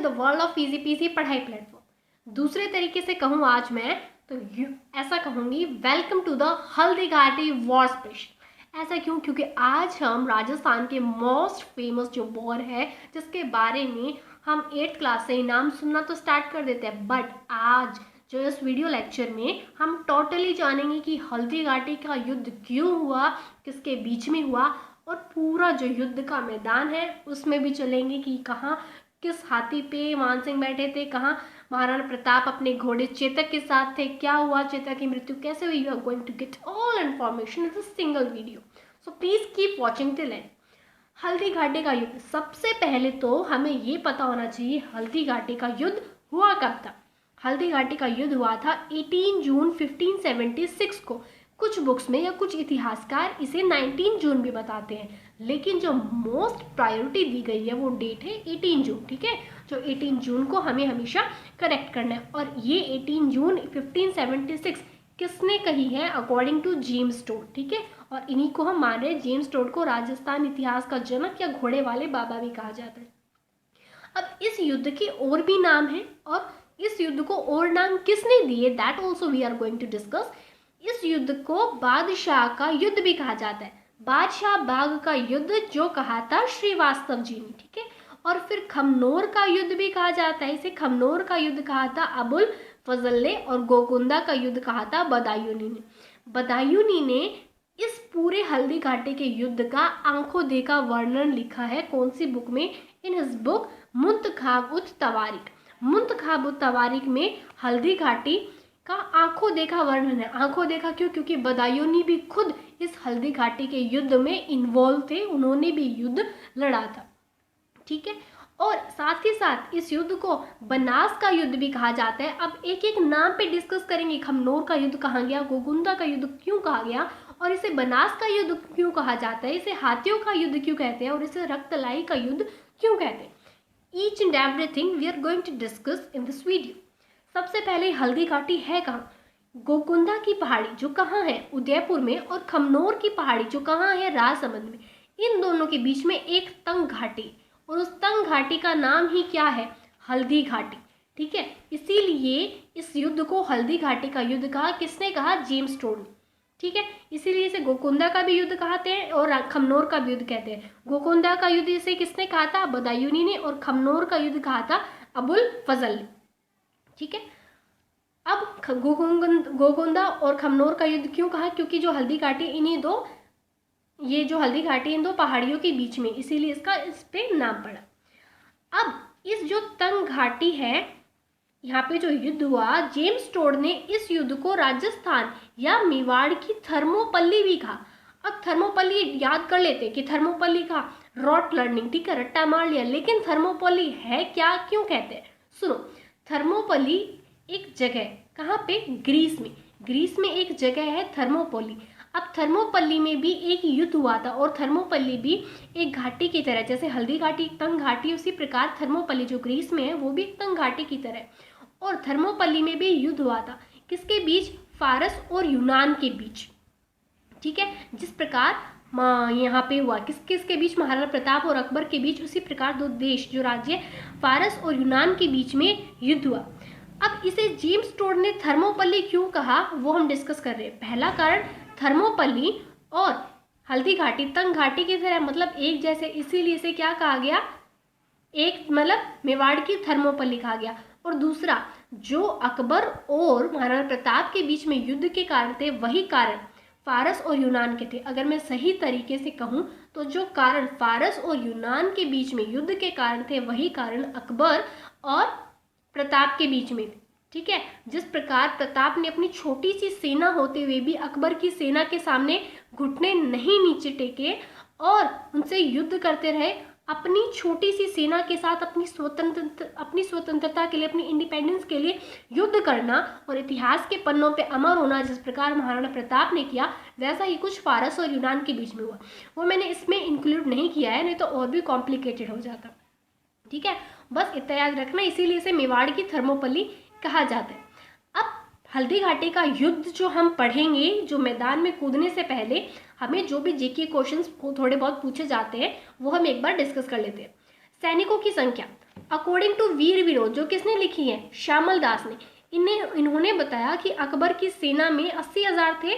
The world of easy PG पढ़ाई platform. दूसरे तरीके से कहूँ आज मैं तो ऐसा कहूँगी, welcome to the Haldighati war special. ऐसा क्यों? क्योंकि आज हम राजस्थान के मोस्ट फेमस जो वॉर है जिसके बारे में हम 8th क्लास से ही नाम सुनना तो स्टार्ट कर देते हैं, बट आज जो इस वीडियो लेक्चर में हम टोटली जानेंगे कि हल्दीघाटी का युद्ध क्यों हुआ, किसके बीच में हुआ, और पूरा जो युद्ध का मैदान है उसमें भी चलेंगे कि कहाँ किस हाथी पे मान सिंह बैठे थे, कहाँ महाराणा प्रताप अपने घोड़े चेतक के साथ थे, क्या हुआ, चेतक की मृत्यु कैसे हुई। You are going to get all information in a single video, so please keep watching till end. Haldighati का युद्ध, सबसे पहले तो हमें ये पता होना चाहिए हल्दीघाटी का युद्ध हुआ कब था। हल्दीघाटी का युद्ध हुआ था 18 जून 1576 को। कुछ बुक्स में या कुछ इतिहासकार इसे 19 जून भी बताते हैं, लेकिन जो मोस्ट प्रायोरिटी दी गई है वो डेट है 18 जून। ठीक है, जो 18 जून को हमें हमेशा करेक्ट करना है। और ये 18 जून 1576 किसने कही है? According to James Tod. ठीक है, और इन्हीं को हम मान रहे हैं, जेम्स टोड को राजस्थान इतिहास का जनक या घोड़े वाले बाबा भी कहा जाता है। अब इस युद्ध के और भी नाम है, और इस युद्ध को और नाम किसने दिए, that also we are going to discuss. इस युद्ध को बादशाह का युद्ध भी कहा जाता है, बादशाह बाग का युद्ध जो कहा था श्रीवास्तव जी ने। ठीक है, और फिर खमनोर का युद्ध भी कहा जाता है, इसे खमनोर का युद्ध कहा था अबुल फजल ने, और गोकुंदा का युद्ध कहा था बदायूनी ने। बदायूनी ने इस पूरे हल्दीघाटी के युद्ध का आंखों देखा वर्णन लिखा है। कौन सी बुक में? In his book मुंतखाब-उत-तवारीख। मुंतखाब-उत-तवारीख में हल्दीघाटी का आंखों देखा वर्णन है। आंखों देखा क्यों? क्योंकि बदायूनी भी खुद इस हल्दीघाटी के युद्ध में इन्वॉल्व थे, उन्होंने भी युद्ध लड़ा था। ठीक है, और साथ ही साथ इस युद्ध को बनास का युद्ध भी कहा जाता है। अब एक एक नाम पे डिस्कस करेंगे, खमनोर का युद्ध कहा गया, गोकुंदा का युद्ध क्यों कहा गया, और इसे बनास का युद्ध क्यों कहा जाता है, इसे हाथियों का युद्ध क्यों कहते हैं, और इसे रक्तलाई का युद्ध क्यों कहते हैं। Each and everything we are going to discuss in this video. सबसे पहले हल्दीघाटी है कहाँ? गोकुंदा की पहाड़ी जो कहाँ है? उदयपुर में। और खमनोर की पहाड़ी जो कहाँ है? राजसमंद में। इन दोनों के बीच में एक तंग घाटी, और उस तंग घाटी का नाम ही क्या है? हल्दीघाटी। ठीक है, इसीलिए इस युद्ध को हल्दीघाटी का युद्ध कहा। किसने कहा? जेम्स टोड ने। ठीक है, इसीलिए इसे गोकुंदा का भी युद्ध कहते हैं और खमनोर का भी युद्ध कहते हैं। गोकुंदा का युद्ध इसे किसने कहा था? बदायूनी ने। और खमनोर का युद्ध कहा था अबुल फजल ने। ठीक है, अब गोकुंदा और खमनोर का युद्ध क्यों कहा? क्योंकि जो हल्दीघाटी जो हल्दीघाटी इन दो पहाड़ियों के बीच में, इसीलिए इसका इस पे नाम पड़ा। अब इस जो तंग घाटी है, यहाँ पे जो युद्ध हुआ, जेम्स टोड ने इस युद्ध को राजस्थान या मेवाड़ की थर्मोपल्ली भी कहा। अब थर्मोपल्ली याद कर लेते कि थर्मोपल्ली का रॉट लर्निंग, ठीक है, रट्टा मार लिया, लेकिन थर्मोपल्ली है क्या, क्यों कहते हैं? सुनो, थर्मोपल्ली एक जगह, कहाँ पे? ग्रीस में। ग्रीस में एक जगह है थर्मोपल्ली। अब थर्मोपल्ली में भी एक युद्ध हुआ था, और थर्मोपल्ली भी एक घाटी की तरह, जैसे हल्दीघाटी तंग घाटी, उसी प्रकार थर्मोपल्ली जो ग्रीस में है वो भी तंग घाटी की तरह। और थर्मोपल्ली में भी युद्ध हुआ था, किसके बीच? फारस और यूनान के बीच। ठीक है, जिस प्रकार यहाँ पे हुआ किसके बीच? महाराणा प्रताप और अकबर के बीच। उसी प्रकार दो देश, जो राज्य फारस और यूनान के बीच में युद्ध हुआ। अब इसे जेम्स टोड ने थर्मोपल्ली क्यों कहा वो हम डिस्कस कर रहे हैं। पहला कारण, थर्मोपल्ली और हल्दीघाटी तंग घाटी की तरह, मतलब एक जैसे, इसीलिए इसे क्या कहा गया? एक मतलब मेवाड़ की थर्मोपल्ली कहा गया। और दूसरा, जो अकबर और महाराणा प्रताप के बीच में युद्ध के कारण थे, वही कारण फारस और यूनान के थे। अगर मैं सही तरीके से कहूँ तो जो कारण फारस और यूनान के बीच में युद्ध के कारण थे, वही कारण अकबर और प्रताप के बीच में थे। ठीक है, जिस प्रकार प्रताप ने अपनी छोटी सी सेना होते हुए भी अकबर की सेना के सामने घुटने नहीं नीचे टेके और उनसे युद्ध करते रहे, अपनी छोटी सी सेना के साथ अपनी स्वतंत्रता के लिए, अपनी इंडिपेंडेंस के लिए युद्ध करना और इतिहास के पन्नों पे अमर होना, जिस प्रकार महाराणा प्रताप ने किया, वैसा ही कुछ फारस और यूनान के बीच में हुआ। वो मैंने इसमें इंक्लूड नहीं किया है, नहीं तो और भी कॉम्प्लिकेटेड हो जाता। ठीक है, बस इतना याद रखना, इसीलिए इसे मेवाड़ की थर्मोपल्ली कहा जाता है। अब हल्दीघाटी का युद्ध जो हम पढ़ेंगे, जो मैदान में कूदने से पहले हमें जो भी जीके क्वेश्चंस थोड़े बहुत पूछे जाते हैं वो हम एक बार डिस्कस कर लेते हैं। सैनिकों की संख्या, अकॉर्डिंग टू वीर विनोद, जो किसने लिखी है, श्यामल दास ने, इन्होंने बताया कि अकबर की सेना में 80,000 थे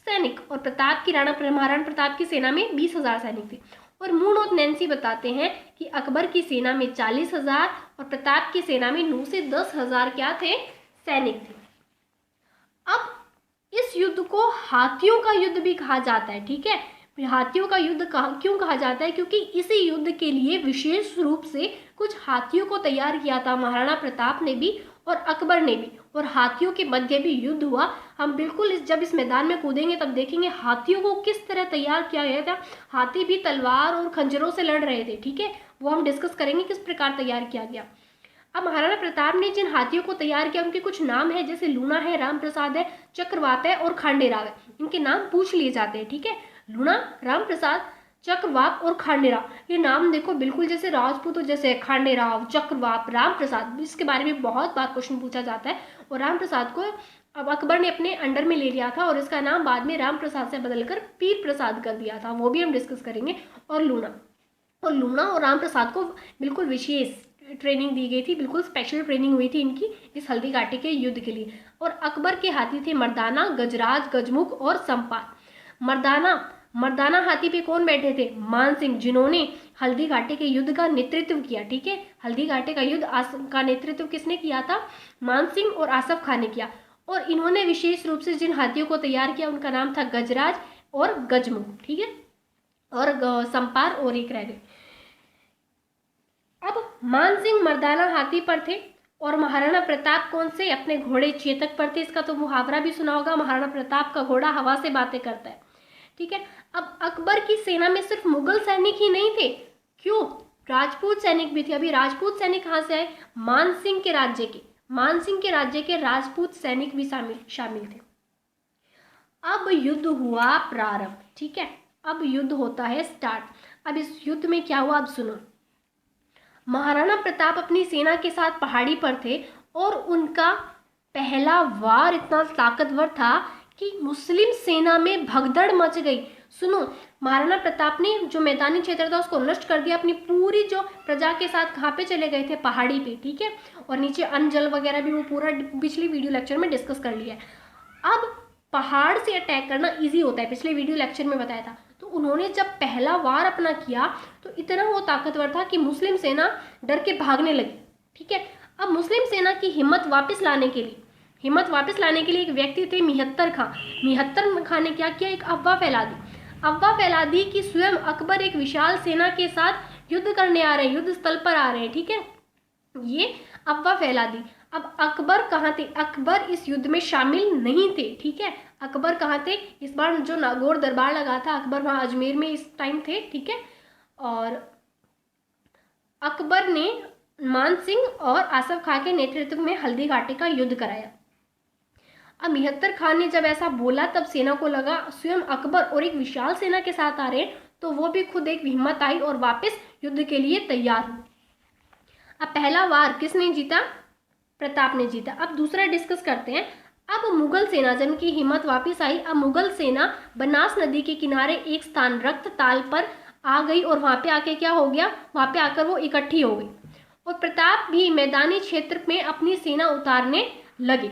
सैनिक और प्रताप की महाराणा प्रताप की सेना में 20,000 सैनिक थे। और मून और नैन्सी बताते हैं कि अकबर की सेना में 40,000 और प्रताप की सेना में 9 से 10,000 क्या थे, सैनिक थे। अब इस युद्ध को हाथियों का युद्ध भी कहा जाता है, ठीक है। हाथियों का युद्ध क्यों कहा जाता है, क्योंकि इसी युद्ध के लिए विशेष रूप से कुछ हाथियों को तैयार किया था महाराणा प्रताप ने भी और अकबर ने भी, और हाथियों के मध्य भी युद्ध हुआ। हम बिल्कुल जब इस मैदान में कूदेंगे तब देखेंगे हाथियों को किस तरह तैयार किया गया था। हाथी भी तलवार और खंजरों से लड़ रहे थे, ठीक है, वो हम डिस्कस करेंगे किस प्रकार तैयार किया गया। अब महाराणा प्रताप ने जिन हाथियों को तैयार किया उनके कुछ नाम है, जैसे लूणा है, राम प्रसाद है, चक्रवात है और खांडेराव है। इनके नाम पूछ लिए जाते हैं, ठीक है। लूणा, राम प्रसाद, चक्रवात और खांडेराव, ये नाम देखो बिल्कुल जैसे राजपूत, जैसे खांडेराव, चक्रवात, राम प्रसाद, इसके बारे में बहुत बार क्वेश्चन पूछा जाता है। और राम प्रसाद को अब अकबर ने अपने अंडर में ले लिया था और इसका नाम बाद में राम प्रसाद से बदलकर पीर प्रसाद कर दिया था, वो भी हम डिस्कस करेंगे। और लूणा और राम प्रसाद को बिल्कुल विशेष ट्रेनिंग दी गई थी, बिल्कुल स्पेशल ट्रेनिंग हुई थी इनकी इस हल्दी घाटी के युद्ध के लिए। और अकबर के हाथी थे मर्दाना, गजराज, गजमुख और संपात। मर्दाना हाथी पे कौन बैठे थे, मान सिंह, जिन्होंने हल्दी घाटी के युद्ध का नेतृत्व किया, ठीक है। हल्दी घाटी का युद्ध का नेतृत्व किसने किया था, मान सिंह और आसफ खान ने किया। और इन्होंने विशेष रूप से जिन हाथियों को तैयार किया उनका नाम था गजराज और गजमुख, ठीक है, और संपार और एक रह गए। अब मान सिंह मर्दाना हाथी पर थे और महाराणा प्रताप कौन से, अपने घोड़े चेतक पर थे। इसका तो मुहावरा भी सुना होगा, महाराणा प्रताप का घोड़ा हवा से बातें करता है, ठीक है। अब अकबर की सेना में सिर्फ मुगल सैनिक ही नहीं थे, क्यों, राजपूत सैनिक भी थे। अभी राजपूत सैनिक कहाँ से आए, मान सिंह के राज्य के राजपूत सैनिक भी शामिल थे। अब युद्ध हुआ प्रारंभ, ठीक है, अब युद्ध होता है स्टार्ट। अब इस युद्ध में क्या हुआ, अब सुनो। महाराणा प्रताप अपनी सेना के साथ पहाड़ी पर थे और उनका पहला वार इतना ताकतवर था कि मुस्लिम सेना में भगदड़ मच गई। सुनो, महाराणा प्रताप ने जो मैदानी क्षेत्र था उसको नष्ट कर दिया, अपनी पूरी जो प्रजा के साथ कहाँ पे चले गए थे, पहाड़ी पे, ठीक है। और नीचे अन्न जल वगैरह भी वो पूरा पिछली वीडियो लेक्चर में डिस्कस कर लिया है। अब पहाड़ से अटैक करना ईजी होता है, पिछले वीडियो लेक्चर में बताया था। तो उन्होंने जब पहला वार अपना किया तो इतना वो ताकतवर था कि मुस्लिम सेना डर के भागने लगी, ठीक है। अब मुस्लिम सेना की हिम्मत वापस लाने के लिए एक व्यक्ति थे मिहत्तर खां ने क्या किया, एक अफवाह फैला दी कि स्वयं अकबर एक विशाल सेना के साथ युद्ध करने आ रहे हैं, युद्ध स्थल पर आ रहे हैं, ठीक है, ये अफवाह फैला दी। अब अकबर कहाँ थे, अकबर इस युद्ध में शामिल नहीं थे, ठीक है। अकबर कहाँ थे, इस बार जो नागौर दरबार लगा था अकबर वहाँ अजमेर में इस टाइम थे, ठीक है। और अकबर ने मान सिंह और आसफ खां के नेतृत्व में हल्दी घाटी का युद्ध कराया। अब मिहत्तर खान ने जब ऐसा बोला तब सेना को लगा स्वयं अकबर और एक विशाल सेना के साथ आ रहे हैं, तो वो भी खुद एक हिम्मत आई और वापस युद्ध के लिए तैयार हुए। अब पहला वार किसने जीता, प्रताप ने जीता। अब दूसरा डिस्कस करते हैं। अब मुगल सेना जब की हिम्मत वापस आई, अब मुगल सेना बनास नदी के किनारे एक स्थान रक्त ताल पर आ गई और वहां पे आके क्या हो गया, वहां पे आकर वो इकट्ठी हो गई और प्रताप भी मैदानी क्षेत्र में अपनी सेना उतारने लगे।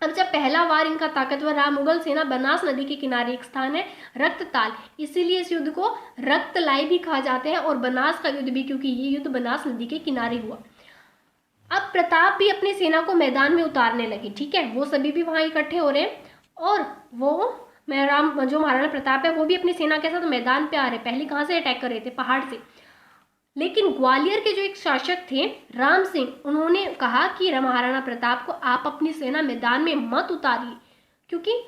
अब जब पहला वार इनका ताकतवर रहा, मुगल सेना बनास नदी के किनारे एक स्थान है रक्तताल, इसीलिए इस युद्ध को रक्तलाई भी कहा जाता है और बनास का युद्ध भी, क्योंकि ये युद्ध बनास नदी के किनारे हुआ। अब प्रताप भी अपनी सेना को मैदान में उतारने लगे, ठीक है, वो सभी भी वहां इकट्ठे हो रहे हैं और वो जो महाराणा प्रताप है वो भी अपनी सेना के साथ मैदान पे आ रहे। पहले कहाँ से अटैक कर रहे थे, पहाड़ से। लेकिन ग्वालियर के जो एक शासक थे राम सिंह, उन्होंने कहा कि महाराणा प्रताप को आप अपनी सेना मैदान में मत उतारिए, क्योंकि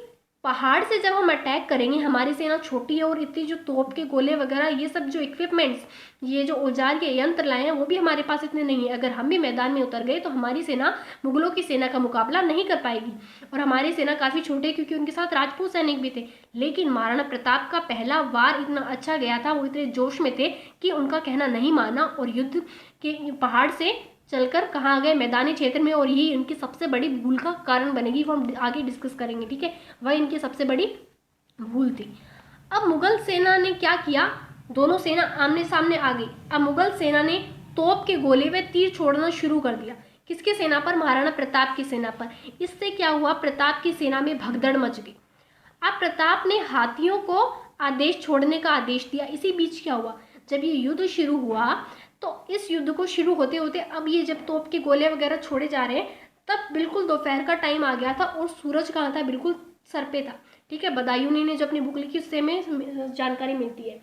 पहाड़ से जब हम अटैक करेंगे, हमारी सेना छोटी है और इतनी जो तोप के गोले वगैरह ये सब जो इक्विपमेंट्स, ये जो औजार के यंत्र लाए हैं वो भी हमारे पास इतने नहीं है। अगर हम भी मैदान में उतर गए तो हमारी सेना मुगलों की सेना का मुकाबला नहीं कर पाएगी और हमारी सेना काफ़ी छोटी है क्योंकि उनके साथ राजपूत सैनिक भी थे। लेकिन महाराणा प्रताप का पहला वार इतना अच्छा गया था, वो इतने जोश में थे कि उनका कहना नहीं माना और युद्ध के पहाड़ से चलकर कहाँ गए, मैदानी क्षेत्र में। और यही इनकी सबसे बड़ी भूल का कारण बनेगी, वो हम आगे डिस्कस करेंगे, ठीक है। वह इनकी सबसे बड़ी भूल थी। अब मुगल सेना ने क्या किया, दोनों सेना आमने सामने आ गई। अब मुगल सेना ने तोप के गोले व तीर छोड़ना शुरू कर दिया। किसकी सेना पर? महाराणा प्रताप की सेना पर। इससे क्या हुआ? प्रताप की सेना में भगदड़ मच गई। अब प्रताप ने हाथियों को आदेश छोड़ने का आदेश दिया। इसी बीच क्या हुआ? जब ये युद्ध शुरू हुआ तो इस युद्ध को शुरू होते होते अब ये जब तोप के गोले वगैरह छोड़े जा रहे हैं तब बिल्कुल दोपहर का टाइम आ गया था और सूरज कहाँ था? बिल्कुल सर पे था। ठीक है, बदायूनी ने जो अपनी बुक लिखी उससे में जानकारी मिलती है।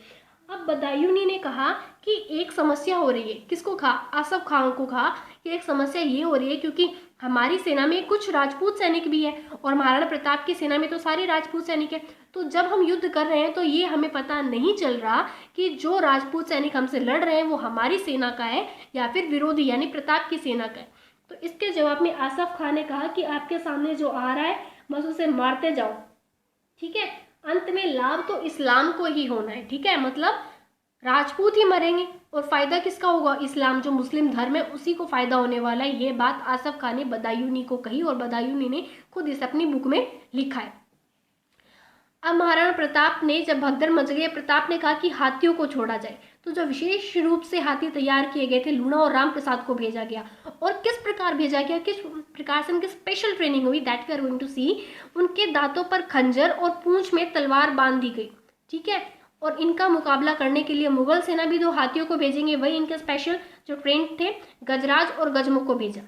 अब बदायूनी ने कहा कि एक समस्या हो रही है। किसको कहा? आसफ खान को कहा कि एक समस्या ये हो रही है क्योंकि हमारी सेना में कुछ राजपूत सैनिक भी है और महाराणा प्रताप की सेना में तो सारे राजपूत सैनिक है। तो जब हम युद्ध कर रहे हैं तो ये हमें पता नहीं चल रहा कि जो राजपूत सैनिक हमसे लड़ रहे हैं वो हमारी सेना का है या फिर विरोधी यानी प्रताप की सेना का है। तो इसके जवाब में आसफ खान ने कहा कि आपके सामने जो आ रहा है बस उसे मारते जाओ। ठीक है, अंत में लाभ तो इस्लाम को ही होना है। ठीक है, मतलब राजपूत ही मरेंगे और फायदा किसका होगा? इस्लाम जो मुस्लिम धर्म है उसी को फायदा होने वाला है। ये बात आसफ खान ने बदायूनी को कही और बदायूनी ने खुद इसे अपनी बुक में लिखा है। अब महाराणा प्रताप ने जब भगदड़ मच गई, प्रताप ने कहा कि हाथियों को छोड़ा जाए। तो जो विशेष रूप से हाथी तैयार किए गए थे लूणा और राम प्रसाद को भेजा गया। और किस प्रकार भेजा गया, किस प्रकार से उनकी स्पेशल ट्रेनिंग हुई, that we are going to see. उनके दांतों पर खंजर और पूंछ में तलवार बांध दी गई। ठीक है, और इनका मुकाबला करने के लिए मुगल सेना भी 2 हाथियों को भेजेंगे। वही इनके स्पेशल जो ट्रेन थे गजराज और गजमुख को भेजा।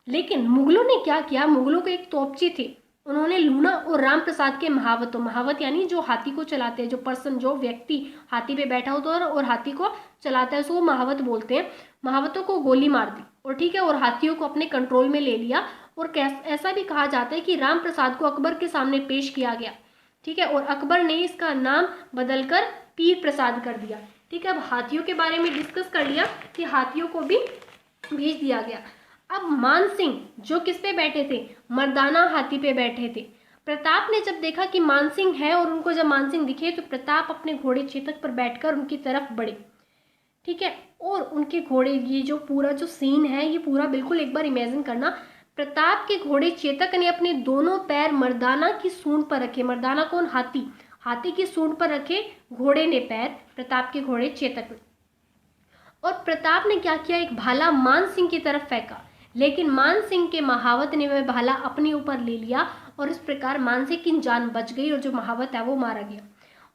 लेकिन मुगलों ने क्या किया? मुगलों के एक तोपची थे, उन्होंने लूणा और राम प्रसाद के महावतों, महावत यानी जो हाथी को चलाते हैं, जो पर्सन जो व्यक्ति हाथी पे बैठा होता है और हाथी को चलाता है उसको महावत बोलते हैं, महावतों को गोली मार दी। और ठीक है, और हाथियों को अपने कंट्रोल में ले लिया। और ऐसा भी कहा जाता है कि राम प्रसाद को अकबर के सामने पेश किया गया। ठीक है, और अकबर ने इसका नाम बदलकर पीर प्रसाद कर दिया। ठीक है, अब हाथियों के बारे में डिस्कस कर लिया कि हाथियों को भी भेज दिया गया। अब मान सिंह जो किस पे बैठे थे? मर्दाना हाथी पे बैठे थे। प्रताप ने जब देखा कि मान सिंह है और उनको जब मान सिंह दिखे तो प्रताप अपने घोड़े चेतक पर बैठकर उनकी तरफ बढ़े। ठीक है, और उनके घोड़े, ये जो पूरा जो सीन है ये पूरा बिल्कुल एक बार इमेजिन करना। प्रताप के घोड़े चेतक ने अपने दोनों पैर मर्दाना की सूंड पर रखे। मर्दाना कौन? हाथी। हाथी की सूंड पर रखे घोड़े ने पैर, प्रताप के घोड़े चेतक ने। और प्रताप ने क्या किया? एक भाला मान सिंह की तरफ फेंका, लेकिन मान सिंह के महावत ने वह भाला अपने ऊपर ले लिया और इस प्रकार मान सिंह की जान बच गई और जो महावत है वो मारा गया।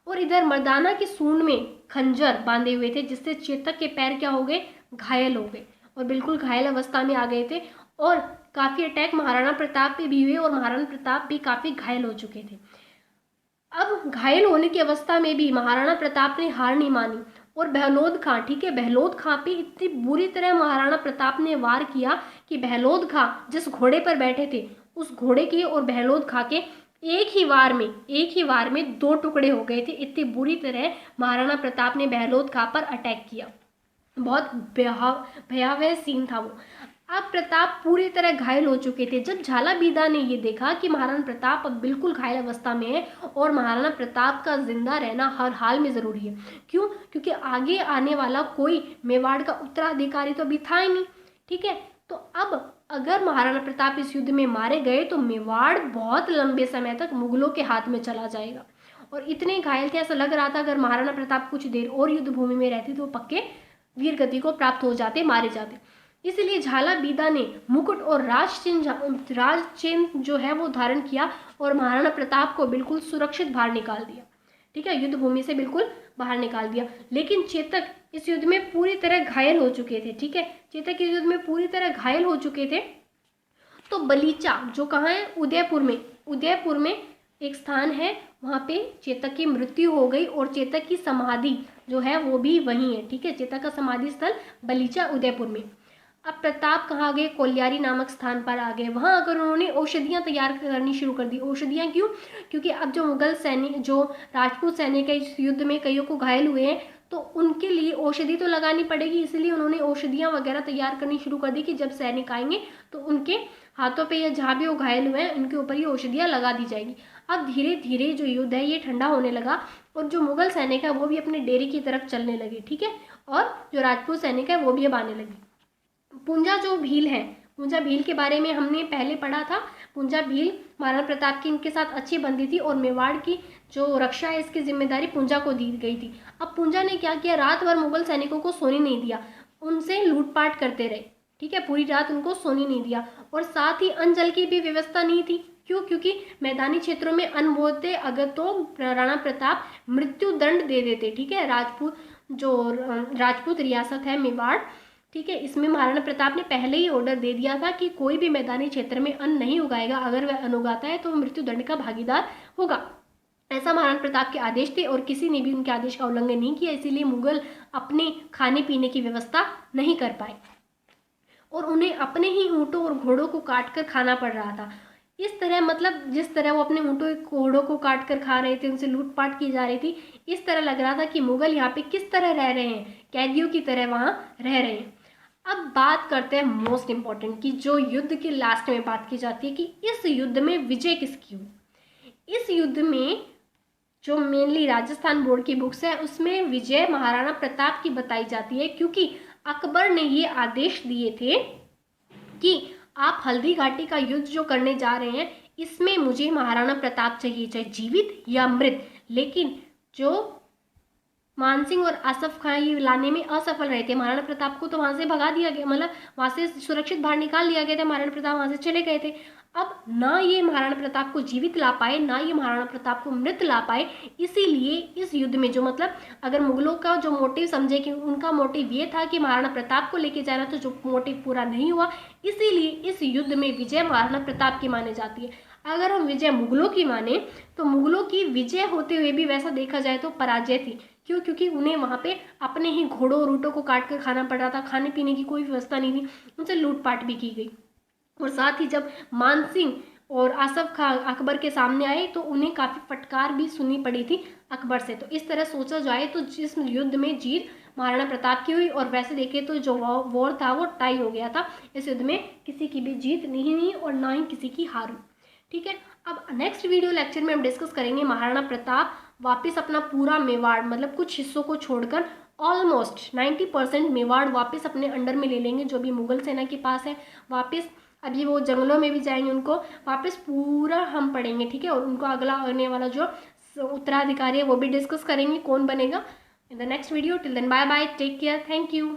और इधर मर्दाना की सूंड में खंजर बांधे हुए थे जिससे चेतक के पैर क्या हो गए? घायल हो गए और बिल्कुल घायल अवस्था में आ गए थे। और काफी अटैक महाराणा प्रताप पे भी हुए और महाराणा प्रताप भी काफी घायल हो चुके थे। अब घायल होने की अवस्था में भी महाराणा प्रताप ने हार नहीं मानी और बहलोद खां, ठीक है, बहलोद खां पे इतनी बुरी तरह महाराणा प्रताप ने वार किया कि बहलोद खां जिस घोड़े पर बैठे थे उस घोड़े के और बहलोद खां के एक ही वार में 2 टुकड़े हो गए थे। इतनी बुरी तरह महाराणा प्रताप ने बहलोद खां पर अटैक किया। बहुत भयावह सीन था वो। अब प्रताप पूरी तरह घायल हो चुके थे। जब झालाबीदा ने ये देखा कि महाराणा प्रताप अब बिल्कुल घायल अवस्था में है और महाराणा प्रताप का जिंदा रहना हर हाल में ज़रूरी है। क्यों? क्योंकि आगे आने वाला कोई मेवाड़ का उत्तराधिकारी तो अभी था ही नहीं। ठीक है, तो अब अगर महाराणा प्रताप इस युद्ध में मारे गए तो मेवाड़ बहुत लंबे समय तक मुगलों के हाथ में चला जाएगा। और इतने घायल थे, ऐसा लग रहा था अगर महाराणा प्रताप कुछ देर और युद्ध भूमि में रहते तो पक्के वीर गति को प्राप्त हो जाते, मारे जाते। इसलिए झालाबीदा ने मुकुट और राजचिन्ह जो है वो धारण किया और महाराणा प्रताप को बिल्कुल सुरक्षित बाहर निकाल दिया। ठीक है, युद्ध भूमि से बिल्कुल बाहर निकाल दिया। लेकिन चेतक इस युद्ध में पूरी तरह घायल हो चुके थे। ठीक है, चेतक इस युद्ध में पूरी तरह घायल हो चुके थे। तो बलीचा जो कहाँ है? उदयपुर में एक स्थान है, वहाँ पे चेतक की मृत्यु हो गई और चेतक की समाधि जो है वो भी वहीं है। ठीक है, चेतक का समाधि स्थल बलीचा उदयपुर में। अब प्रताप कहाँ आ गए? कोल्यारी नामक स्थान पर आ गए। वहाँ अगर उन्होंने औषधियाँ तैयार करनी शुरू कर दी। औषधियाँ क्यों? क्योंकि अब जो मुगल सैनिक, जो राजपूत सैनिक है इस युद्ध में कईयों को घायल हुए हैं तो उनके लिए औषधि तो लगानी पड़ेगी, इसलिए उन्होंने औषधियाँ वगैरह तैयार करनी शुरू कर दी कि जब सैनिक आएंगे तो उनके हाथों पे या जहाँ भी वो घायल हुए हैं उनके ऊपर ये औषधियाँ लगा दी जाएगी। अब धीरे धीरे जो युद्ध है ये ठंडा होने लगा और जो मुगल सैनिक है वो भी अपने डेरे की तरफ चलने लगे। ठीक है, और जो राजपूत सैनिक है वो भी अब आने लगे। पूंजा जो भील है, पूंजा भील के बारे में हमने पहले पढ़ा था। पूंजा भील महाराणा प्रताप की इनके साथ अच्छी बनती थी और मेवाड़ की जो रक्षा है इसकी जिम्मेदारी पूंजा को दी गई थी। अब पूंजा ने क्या किया? रात भर मुगल सैनिकों को सोने नहीं दिया। उनसे लूटपाट करते रहे, ठीक है, पूरी रात उनको सोने नहीं दिया। और साथ ही अन्न जल की भी व्यवस्था नहीं थी। क्यों? क्योंकि मैदानी क्षेत्रों में अन्न बोते अगर तो राणा प्रताप मृत्यु दंड दे देते, ठीक है। राजपूत रियासत है मेवाड़, ठीक है, इसमें महाराणा प्रताप ने पहले ही ऑर्डर दे दिया था कि कोई भी मैदानी क्षेत्र में अन्न नहीं उगाएगा, अगर वह अन्न उगाता है तो मृत्यु दंड का भागीदार होगा। ऐसा महाराणा प्रताप के आदेश थे और किसी ने भी उनके आदेश का उल्लंघन नहीं किया, इसीलिए मुगल अपने खाने पीने की व्यवस्था नहीं कर पाए और उन्हें अपने ही ऊँटों और घोड़ों को काट कर खाना पड़ रहा था। इस तरह मतलब जिस तरह वो अपने ऊँटों घोड़ों को काट कर खा रहे थे, उनसे लूटपाट की जा रही थी, इस तरह लग रहा था कि मुगल यहाँ पे किस तरह रह रहे हैं, कैदियों की तरह वहाँ रह रहे हैं। अब बात करते हैं मोस्ट इम्पॉर्टेंट की, जो युद्ध के लास्ट में बात की जाती है कि इस युद्ध में विजय किसकी हुई। इस युद्ध में जो मेनली राजस्थान बोर्ड की बुक्स है उसमें विजय महाराणा प्रताप की बताई जाती है, क्योंकि अकबर ने ये आदेश दिए थे कि आप हल्दी घाटी का युद्ध जो करने जा रहे हैं इसमें मुझे महाराणा प्रताप चाहिए, चाहे जीवित या मृत। लेकिन जो मानसिंह और आसफ खां ये लाने में असफल रहे थे, महाराणा प्रताप को तो वहाँ से भगा दिया गया, मतलब वहाँ से सुरक्षित बाहर निकाल दिया गया था, महाराणा प्रताप वहाँ से चले गए थे। अब ना ये महाराणा प्रताप को जीवित ला पाए, ना ये महाराणा प्रताप को मृत ला पाए, इसीलिए इस युद्ध में जो मतलब अगर मुगलों का जो मोटिव समझे कि उनका मोटिव ये था कि महाराणा प्रताप को लेके जाना, तो जो मोटिव पूरा नहीं हुआ, इसीलिए इस युद्ध में विजय महाराणा प्रताप की मानी जाती है। अगर हम विजय मुगलों की माने तो मुगलों की विजय होते हुए भी वैसा देखा जाए तो पराजय थी। क्यों? क्योंकि उन्हें वहाँ पे अपने ही घोड़ों और ऊँटों को काट कर खाना पड़ रहा था, खाने पीने की कोई व्यवस्था नहीं थी, उनसे लूटपाट भी की गई। और साथ ही जब मानसिंह और आसफ खां अकबर के सामने आए तो उन्हें काफ़ी फटकार भी सुननी पड़ी थी अकबर से। तो इस तरह सोचा जाए तो जिस युद्ध में जीत महाराणा प्रताप की हुई, और वैसे देखे तो जो वॉर था वो टाई हो गया था। इस युद्ध में किसी की भी जीत नहीं हुई और ना ही किसी की हार हुई, ठीक है। अब नेक्स्ट वीडियो लेक्चर में हम डिस्कस करेंगे महाराणा प्रताप वापस अपना पूरा मेवाड़, मतलब कुछ हिस्सों को छोड़कर ऑलमोस्ट 90% मेवाड़ वापस अपने अंडर में ले लेंगे, जो भी मुगल सेना के पास है। वापस अभी वो जंगलों में भी जाएंगे, उनको वापस पूरा हम पढ़ेंगे, ठीक है। और उनको अगला आने वाला जो उत्तराधिकारी है वो भी डिस्कस करेंगे कौन बनेगा in the next video. Till then bye bye, take care, thank you.